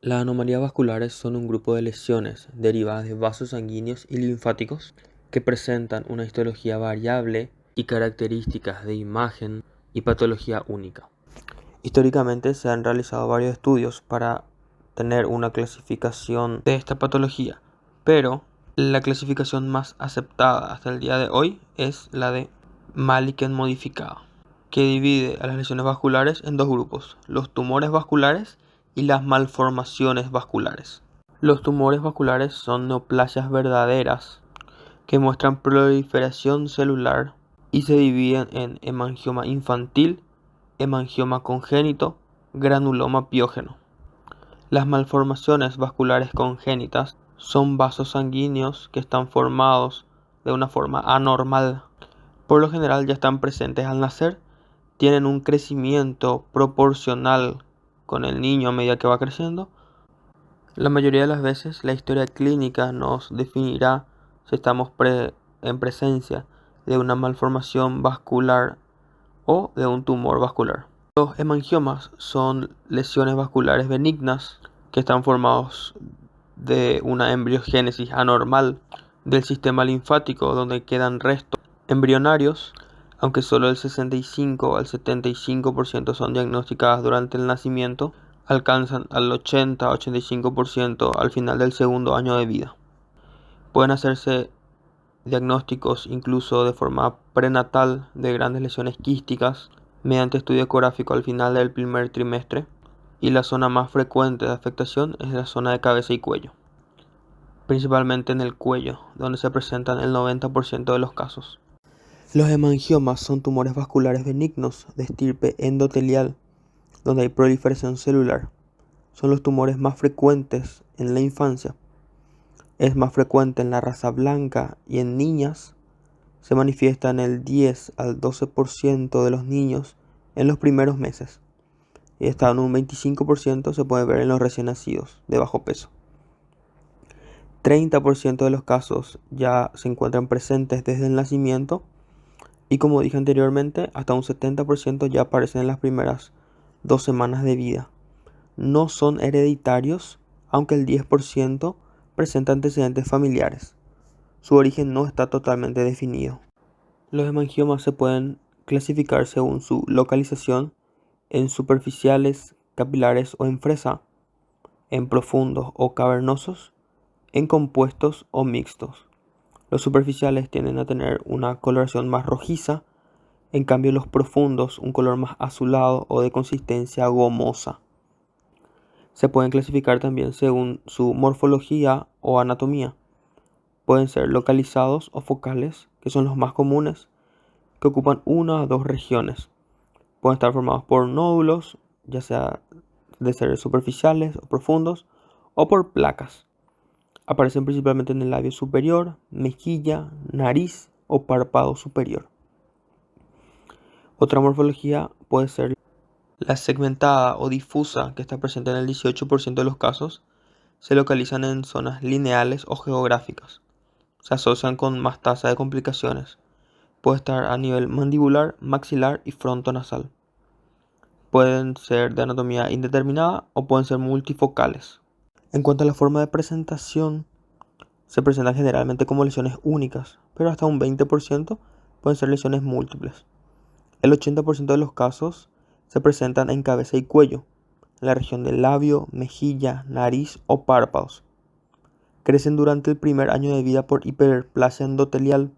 Las anomalías vasculares son un grupo de lesiones derivadas de vasos sanguíneos y linfáticos que presentan una histología variable y características de imagen y patología única. Históricamente se han realizado varios estudios para tener una clasificación de esta patología, pero la clasificación más aceptada hasta el día de hoy es la de Maliken modificada, que divide a las lesiones vasculares en dos grupos: los tumores vasculares y las malformaciones vasculares. Los tumores vasculares son neoplasias verdaderas que muestran proliferación celular y se dividen en hemangioma infantil, hemangioma congénito, granuloma piógeno. Las malformaciones vasculares congénitas son vasos sanguíneos que están formados de una forma anormal. Por lo general ya están presentes al nacer, tienen un crecimiento proporcional con el niño a medida que va creciendo. La mayoría de las veces la historia clínica nos definirá si estamos en presencia de una malformación vascular o de un tumor vascular. Los hemangiomas son lesiones vasculares benignas que están formados de una embriogénesis anormal del sistema linfático, donde quedan restos embrionarios, aunque solo el 65 al 75% son diagnosticadas durante el nacimiento, alcanzan al 80-85% al final del segundo año de vida. Pueden hacerse diagnósticos incluso de forma prenatal de grandes lesiones quísticas mediante estudio ecográfico al final del primer trimestre, y la zona más frecuente de afectación es la zona de cabeza y cuello, principalmente en el cuello, donde se presentan el 90% de los casos. Los hemangiomas son tumores vasculares benignos de estirpe endotelial, donde hay proliferación celular. Son los tumores más frecuentes en la infancia. Es más frecuente en la raza blanca y en niñas. Se manifiesta en el 10 al 12% de los niños en los primeros meses. Y hasta en un 25% se puede ver en los recién nacidos de bajo peso. 30% de los casos ya se encuentran presentes desde el nacimiento. Y como dije anteriormente, hasta un 70% ya aparecen en las primeras 2 semanas de vida. No son hereditarios, aunque el 10% presenta antecedentes familiares. Su origen no está totalmente definido. Los hemangiomas se pueden clasificar según su localización en superficiales, capilares o en fresa, en profundos o cavernosos, en compuestos o mixtos. Los superficiales tienden a tener una coloración más rojiza, en cambio los profundos un color más azulado o de consistencia gomosa. Se pueden clasificar también según su morfología o anatomía. Pueden ser localizados o focales, que son los más comunes, que ocupan una o dos regiones. Pueden estar formados por nódulos, ya sea de ser superficiales o profundos, o por placas. Aparecen principalmente en el labio superior, mejilla, nariz o párpado superior. Otra morfología puede ser la segmentada o difusa, que está presente en el 18% de los casos. Se localizan en zonas lineales o geográficas. Se asocian con más tasa de complicaciones. Puede estar a nivel mandibular, maxilar y frontonasal. Pueden ser de anatomía indeterminada o pueden ser multifocales. En cuanto a la forma de presentación, se presentan generalmente como lesiones únicas, pero hasta un 20% pueden ser lesiones múltiples. El 80% de los casos se presentan en cabeza y cuello, en la región del labio, mejilla, nariz o párpados. Crecen durante el primer año de vida por hiperplasia endotelial.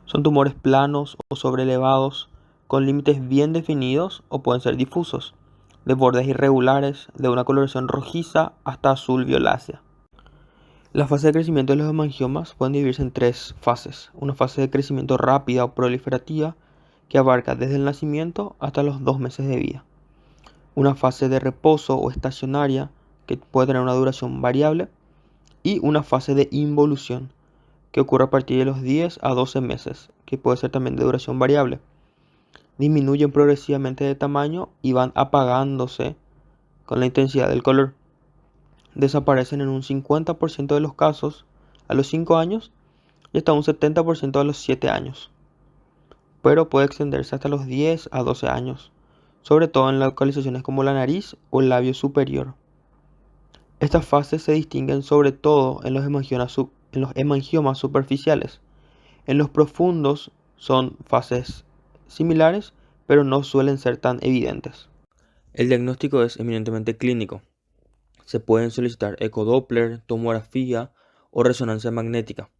Son tumores planos o sobrelevados, con límites bien definidos o pueden ser difusos, de bordes irregulares, de una coloración rojiza hasta azul violácea. La fase de crecimiento de los hemangiomas pueden dividirse en 3 fases. Una fase de crecimiento rápida o proliferativa, que abarca desde el nacimiento hasta los 2 meses de vida. Una fase de reposo o estacionaria, que puede tener una duración variable. Y una fase de involución, que ocurre a partir de los 10 a 12 meses, que puede ser también de duración variable. Disminuyen progresivamente de tamaño y van apagándose con la intensidad del color. Desaparecen en un 50% de los casos a los 5 años y hasta un 70% a los 7 años. Pero puede extenderse hasta los 10 a 12 años, sobre todo en localizaciones como la nariz o el labio superior. Estas fases se distinguen sobre todo en los hemangiomas superficiales. En los profundos son fases similares, pero no suelen ser tan evidentes. El diagnóstico es eminentemente clínico. Se pueden solicitar ecodoppler, tomografía o resonancia magnética.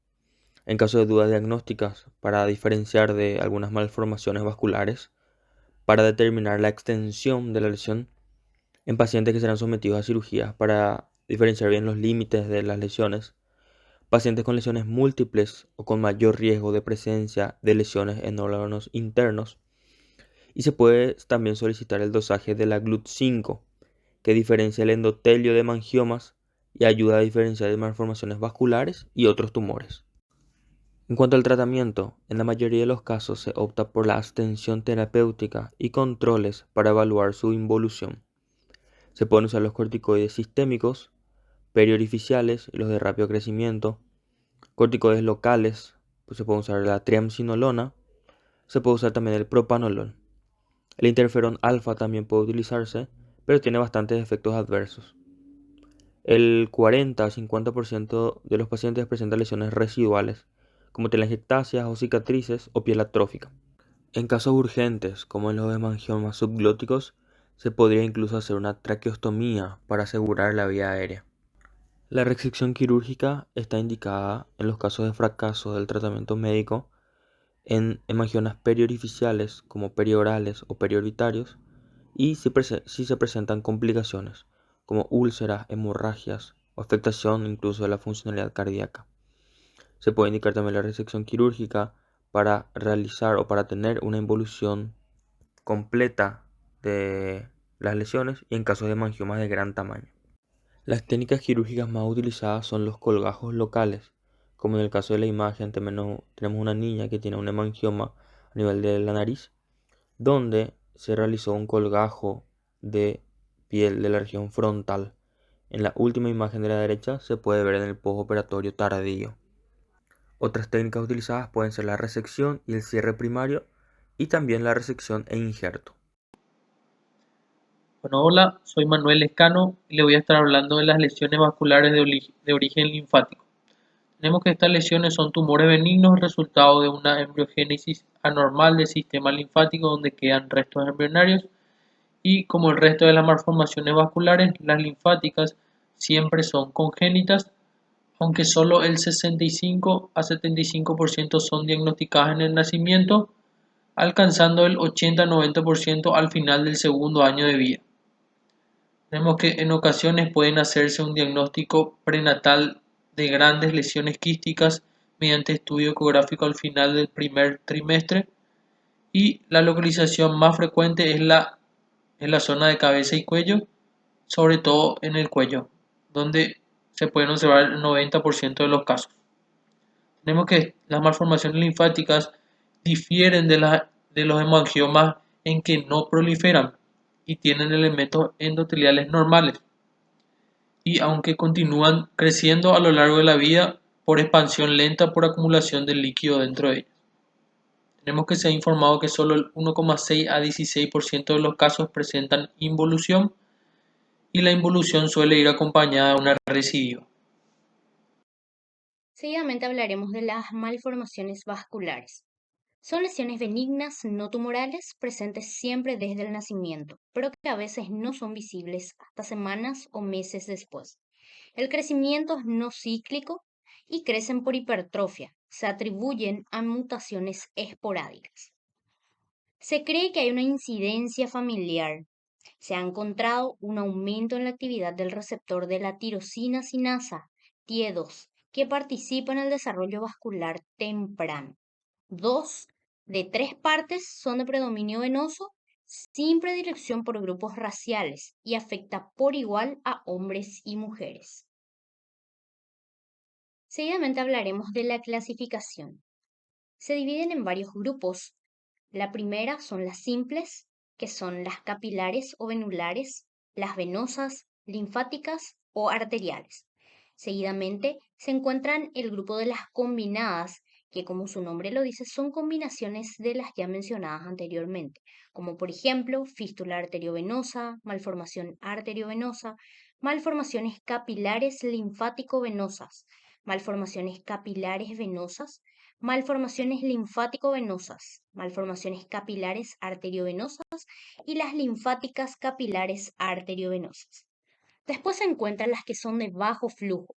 En caso de dudas diagnósticas, para diferenciar de algunas malformaciones vasculares, para determinar la extensión de la lesión en pacientes que serán sometidos a cirugía, para diferenciar bien los límites de las lesiones, pacientes con lesiones múltiples o con mayor riesgo de presencia de lesiones en órganos internos, y se puede también solicitar el dosaje de la GLUT5, que diferencia el endotelio de mangiomas y ayuda a diferenciar de malformaciones vasculares y otros tumores. En cuanto al tratamiento, en la mayoría de los casos se opta por la abstención terapéutica y controles para evaluar su involución. Se pueden usar los corticoides sistémicos, periorificiales y los de rápido crecimiento, corticoides locales, pues se puede usar la triamcinolona, se puede usar también el propanolol. El interferón alfa también puede utilizarse, pero tiene bastantes efectos adversos. El 40-50% de los pacientes presentan lesiones residuales, como telangiectasias o cicatrices o piel atrófica. En casos urgentes, como en los hemangiomas subglóticos, se podría incluso hacer una traqueostomía para asegurar la vía aérea. La resección quirúrgica está indicada en los casos de fracaso del tratamiento médico en hemangiomas periorificiales como periorales o perioritarios y si se presentan complicaciones como úlceras, hemorragias o afectación incluso de la funcionalidad cardíaca. Se puede indicar también la resección quirúrgica para realizar o para tener una involución completa de las lesiones y en casos de hemangiomas de gran tamaño. Las técnicas quirúrgicas más utilizadas son los colgajos locales, como en el caso de la imagen tenemos una niña que tiene un hemangioma a nivel de la nariz, donde se realizó un colgajo de piel de la región frontal. En la última imagen de la derecha se puede ver en el postoperatorio tardío. Otras técnicas utilizadas pueden ser la resección y el cierre primario y también la resección e injerto. Bueno, hola, soy Manuel Escano y le voy a estar hablando de las lesiones vasculares de origen linfático. Tenemos que estas lesiones son tumores benignos resultado de una embriogénesis anormal del sistema linfático donde quedan restos embrionarios y como el resto de las malformaciones vasculares, las linfáticas siempre son congénitas, aunque solo el 65 a 75% son diagnosticadas en el nacimiento, alcanzando el 80-90% al final del segundo año de vida. Vemos que en ocasiones pueden hacerse un diagnóstico prenatal de grandes lesiones quísticas mediante estudio ecográfico al final del primer trimestre y la localización más frecuente es la zona de cabeza y cuello, sobre todo en el cuello, donde se pueden observar el 90% de los casos. Tenemos que las malformaciones linfáticas difieren de los hemangiomas en que no proliferan y tienen elementos endoteliales normales y aunque continúan creciendo a lo largo de la vida por expansión lenta por acumulación de líquido dentro de ellas. Tenemos que se ha informado que solo el 1,6 a 16% de los casos presentan involución y la involución suele ir acompañada de una recidiva. Seguidamente hablaremos de las malformaciones vasculares. Son lesiones benignas no tumorales presentes siempre desde el nacimiento, pero que a veces no son visibles hasta semanas o meses después. El crecimiento es no cíclico y crecen por hipertrofia. Se atribuyen a mutaciones esporádicas. Se cree que hay una incidencia familiar. Se ha encontrado un aumento en la actividad del receptor de la tirosina sinasa, TIE2, que participa en el desarrollo vascular temprano. 2 de 3 partes son de predominio venoso, sin predilección por grupos raciales y afecta por igual a hombres y mujeres. Seguidamente hablaremos de la clasificación. Se dividen en varios grupos. La primera son las simples, que son las capilares o venulares, las venosas, linfáticas o arteriales. Seguidamente se encuentran el grupo de las combinadas, que como su nombre lo dice, son combinaciones de las ya mencionadas anteriormente, como por ejemplo fístula arteriovenosa, malformación arteriovenosa, malformaciones capilares linfático-venosas, malformaciones capilares venosas, malformaciones linfático-venosas, malformaciones capilares arteriovenosas y las linfáticas capilares arteriovenosas. Después se encuentran las que son de bajo flujo,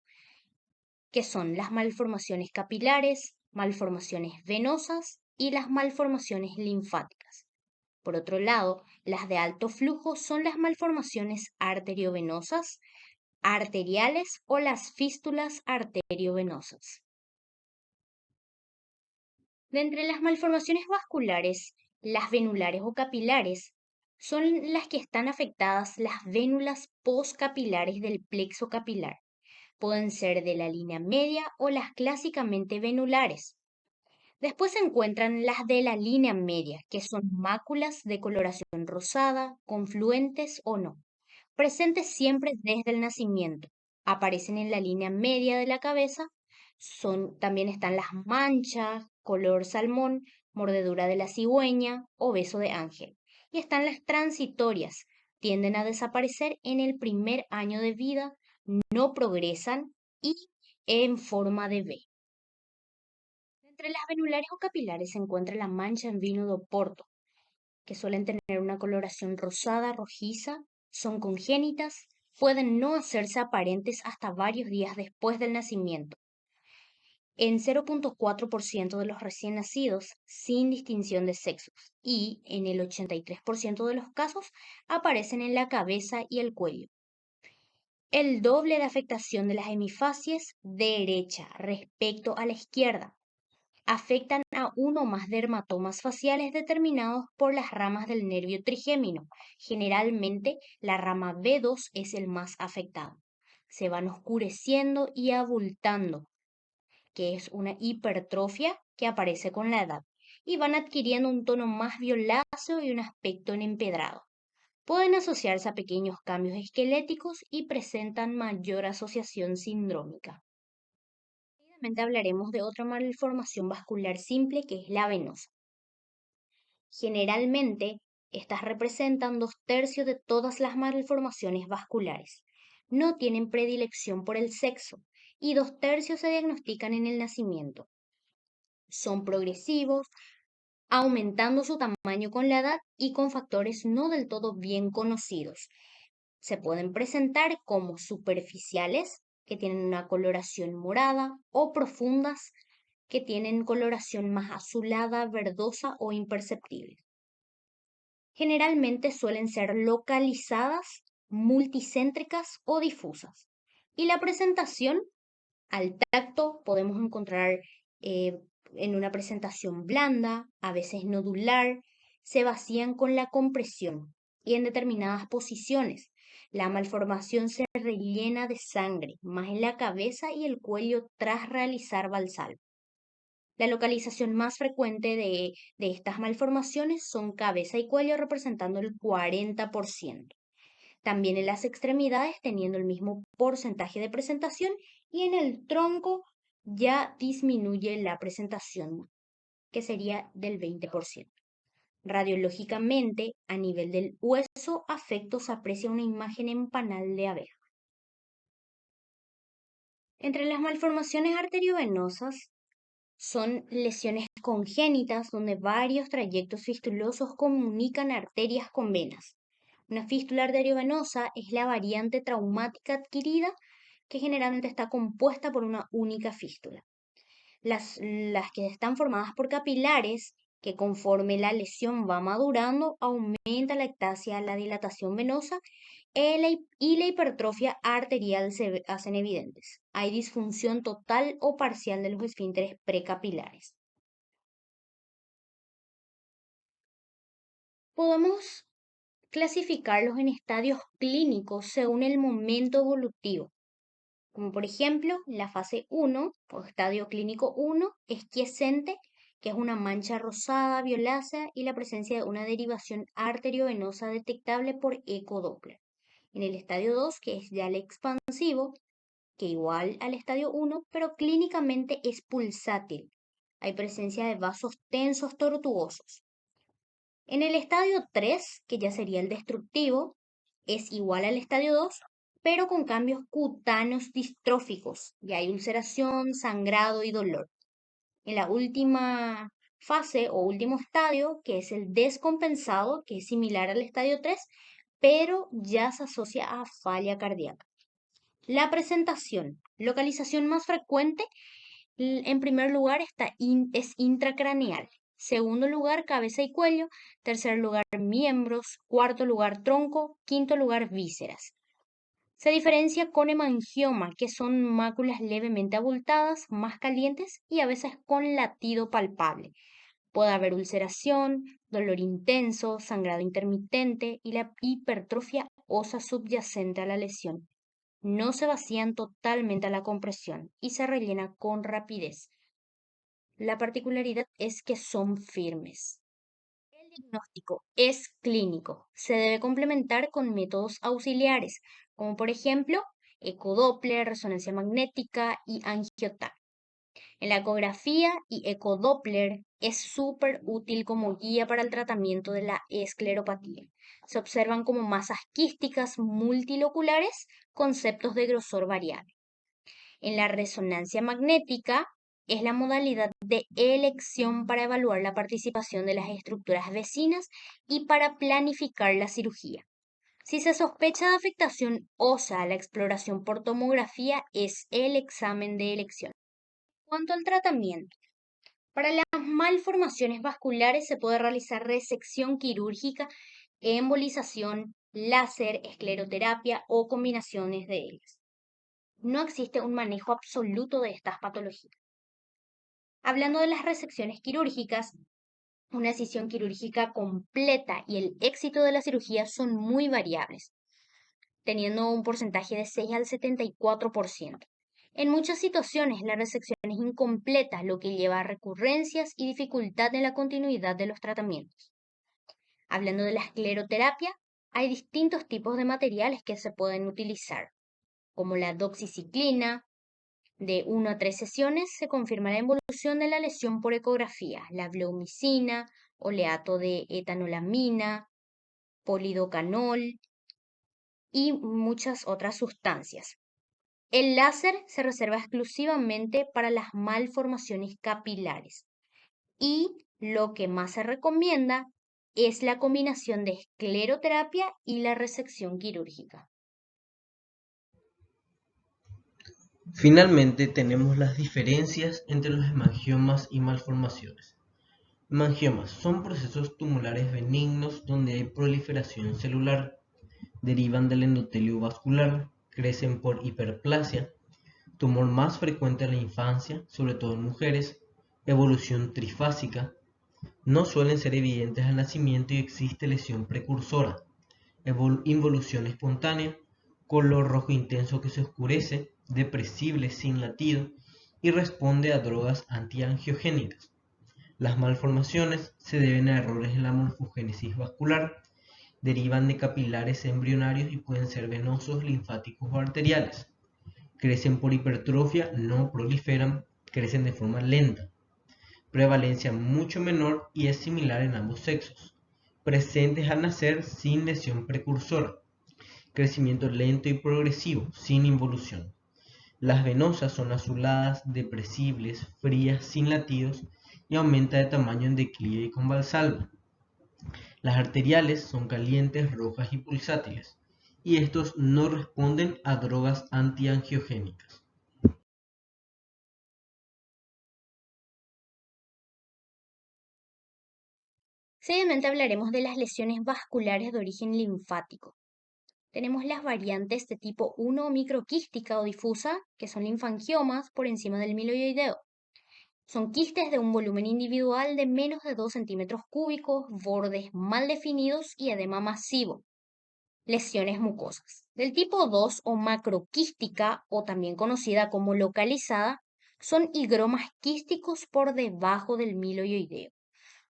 que son las malformaciones capilares, malformaciones venosas y las malformaciones linfáticas. Por otro lado, las de alto flujo son las malformaciones arteriovenosas, arteriales o las fístulas arteriovenosas. De entre las malformaciones vasculares, las venulares o capilares son las que están afectadas las vénulas postcapilares del plexo capilar. Pueden ser de la línea media o las clásicamente venulares. Después se encuentran las de la línea media, que son máculas de coloración rosada, confluentes o no, presentes siempre desde el nacimiento. Aparecen en la línea media de la cabeza. También están las manchas, color salmón, mordedura de la cigüeña o beso de ángel. Y están las transitorias. Tienden a desaparecer en el primer año de vida, no progresan y en forma de V. Entre las venulares o capilares se encuentra la mancha en vino de Oporto, que suelen tener una coloración rosada, rojiza, son congénitas, pueden no hacerse aparentes hasta varios días después del nacimiento. En 0,4% de los recién nacidos, sin distinción de sexos, y en el 83% de los casos aparecen en la cabeza y el cuello. El doble de afectación de las hemifacies derecha respecto a la izquierda afectan a uno o más dermatomas faciales determinados por las ramas del nervio trigémino. Generalmente, la rama B2 es el más afectado. Se van oscureciendo y abultando, que es una hipertrofia que aparece con la edad, y van adquiriendo un tono más violáceo y un aspecto empedrado. Pueden asociarse a pequeños cambios esqueléticos y presentan mayor asociación sindrómica. Seguidamente hablaremos de otra malformación vascular simple que es la venosa. Generalmente, estas representan 2/3 de todas las malformaciones vasculares. No tienen predilección por el sexo y 2/3 se diagnostican en el nacimiento. Son progresivos, aumentando su tamaño con la edad y con factores no del todo bien conocidos. Se pueden presentar como superficiales, que tienen una coloración morada, o profundas, que tienen coloración más azulada, verdosa o imperceptible. Generalmente suelen ser localizadas, multicéntricas o difusas. Y la presentación al tacto podemos encontrar eh, en una presentación blanda, a veces nodular, se vacían con la compresión y en determinadas posiciones. La malformación se rellena de sangre, más en la cabeza y el cuello tras realizar valsalva. La localización más frecuente de estas malformaciones son cabeza y cuello representando el 40%. También en las extremidades teniendo el mismo porcentaje de presentación y en el tronco ya disminuye la presentación, que sería del 20%. Radiológicamente, a nivel del hueso afecto se aprecia una imagen en panal de abeja. Entre las malformaciones arteriovenosas son lesiones congénitas donde varios trayectos fistulosos comunican arterias con venas. Una fístula arteriovenosa es la variante traumática adquirida que generalmente está compuesta por una única fístula. Las que están formadas por capilares, que conforme la lesión va madurando, aumenta la ectasia, la dilatación venosa y la hipertrofia arterial se hacen evidentes. Hay disfunción total o parcial de los esfínteres precapilares. Podemos clasificarlos en estadios clínicos según el momento evolutivo, como por ejemplo la fase 1 o estadio clínico 1 es quiescente, que es una mancha rosada violácea y la presencia de una derivación arteriovenosa detectable por ecodoppler. En el estadio 2, que es ya el expansivo, que igual al estadio 1, pero clínicamente es pulsátil. Hay presencia de vasos tensos tortuosos. En el estadio 3, que ya sería el destructivo, es igual al estadio 2, pero con cambios cutáneos distróficos, y hay ulceración, sangrado y dolor. En la última fase o último estadio, que es el descompensado, que es similar al estadio 3, pero ya se asocia a falla cardíaca. La presentación, localización más frecuente, en primer lugar es intracraneal. Segundo lugar, cabeza y cuello. Tercer lugar, miembros. Cuarto lugar, tronco. Quinto lugar, vísceras. Se diferencia con hemangioma, que son máculas levemente abultadas, más calientes y a veces con latido palpable. Puede haber ulceración, dolor intenso, sangrado intermitente y la hipertrofia ósea subyacente a la lesión. No se vacían totalmente a la compresión y se rellena con rapidez. La particularidad es que son firmes. El diagnóstico es clínico. Se debe complementar con métodos auxiliares, como por ejemplo ecodoppler, resonancia magnética y angioTAC. En la ecografía y ecodoppler es súper útil como guía para el tratamiento de la escleropatía. Se observan como masas quísticas multiloculares con septos de grosor variable. En la resonancia magnética es la modalidad de elección para evaluar la participación de las estructuras vecinas y para planificar la cirugía. Si se sospecha de afectación ósea, la exploración por tomografía es el examen de elección. En cuanto al tratamiento, para las malformaciones vasculares se puede realizar resección quirúrgica, embolización, láser, escleroterapia o combinaciones de ellas. No existe un manejo absoluto de estas patologías. Hablando de las resecciones quirúrgicas, una decisión quirúrgica completa y el éxito de la cirugía son muy variables, teniendo un porcentaje de 6 al 74%. En muchas situaciones la resección es incompleta, lo que lleva a recurrencias y dificultad en la continuidad de los tratamientos. Hablando de la escleroterapia, hay distintos tipos de materiales que se pueden utilizar, como la doxiciclina. De 1 a 3 sesiones se confirma la involución de la lesión por ecografía, la bleomicina, oleato de etanolamina, polidocanol y muchas otras sustancias. El láser se reserva exclusivamente para las malformaciones capilares y lo que más se recomienda es la combinación de escleroterapia y la resección quirúrgica. Finalmente tenemos las diferencias entre los hemangiomas y malformaciones. Hemangiomas son procesos tumorales benignos donde hay proliferación celular, derivan del endotelio vascular, crecen por hiperplasia, tumor más frecuente en la infancia, sobre todo en mujeres, evolución trifásica, no suelen ser evidentes al nacimiento y existe lesión precursora, involución espontánea, color rojo intenso que se oscurece, depresible sin latido y responde a drogas antiangiogénicas. Las malformaciones se deben a errores en la morfogénesis vascular, derivan de capilares embrionarios y pueden ser venosos, linfáticos o arteriales. Crecen por hipertrofia, no proliferan, crecen de forma lenta. Prevalencia mucho menor y es similar en ambos sexos. Presentes al nacer sin lesión precursora. Crecimiento lento y progresivo, sin involución. Las venosas son azuladas, depresibles, frías, sin latidos y aumenta de tamaño en declive y con Valsalva. Las arteriales son calientes, rojas y pulsátiles, y estos no responden a drogas antiangiogénicas. Seguidamente hablaremos de las lesiones vasculares de origen linfático. Tenemos las variantes de tipo 1 microquística o difusa, que son linfangiomas por encima del miloioideo. Son quistes de un volumen individual de menos de 2 centímetros cúbicos, bordes mal definidos y edema masivo. Lesiones mucosas. Del tipo 2 o macroquística, o también conocida como localizada, son higromas quísticos por debajo del miloioideo.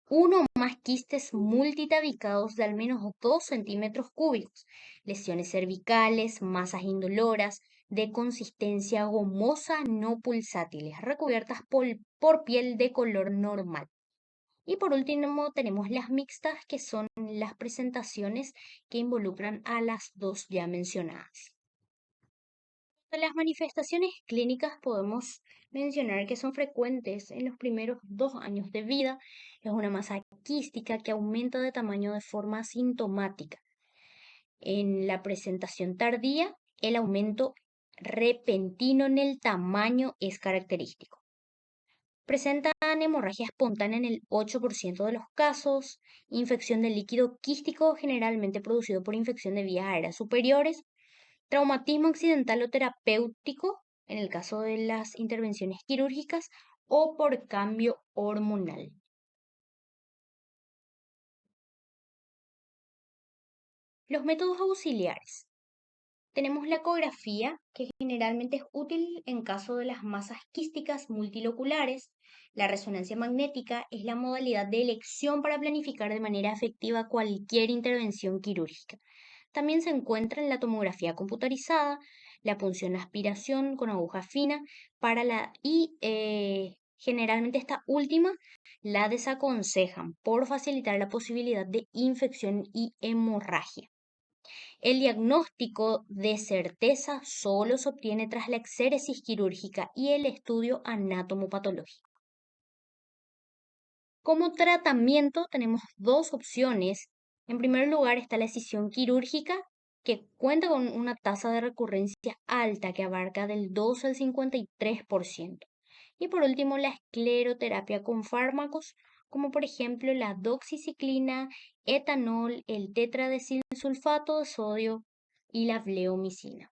Uno o más quistes multitabicados de al menos 2 centímetros cúbicos, lesiones cervicales, masas indoloras, de consistencia gomosa no pulsátiles, recubiertas por piel de color normal. Y por último tenemos las mixtas, que son las presentaciones que involucran a las dos ya mencionadas. De las manifestaciones clínicas podemos mencionar que son frecuentes en los primeros 2 años de vida. Es una masa quística que aumenta de tamaño de forma asintomática. En la presentación tardía, el aumento repentino en el tamaño es característico. Presentan hemorragia espontánea en el 8% de los casos, infección del líquido quístico generalmente producido por infección de vías aéreas superiores, traumatismo accidental o terapéutico en el caso de las intervenciones quirúrgicas o por cambio hormonal. Los métodos auxiliares. Tenemos la ecografía, que generalmente es útil en caso de las masas quísticas multiloculares. La resonancia magnética es la modalidad de elección para planificar de manera efectiva cualquier intervención quirúrgica. También se encuentra en la tomografía computarizada, la punción aspiración con aguja fina generalmente esta última la desaconsejan por facilitar la posibilidad de infección y hemorragia. El diagnóstico de certeza solo se obtiene tras la exéresis quirúrgica y el estudio anatomopatológico. Como tratamiento tenemos dos opciones. En primer lugar está la escisión quirúrgica, que cuenta con una tasa de recurrencia alta que abarca del 12 al 53%. Y por último, la escleroterapia con fármacos, como por ejemplo la doxiciclina, etanol, el tetradesilsulfato de sodio y la bleomicina.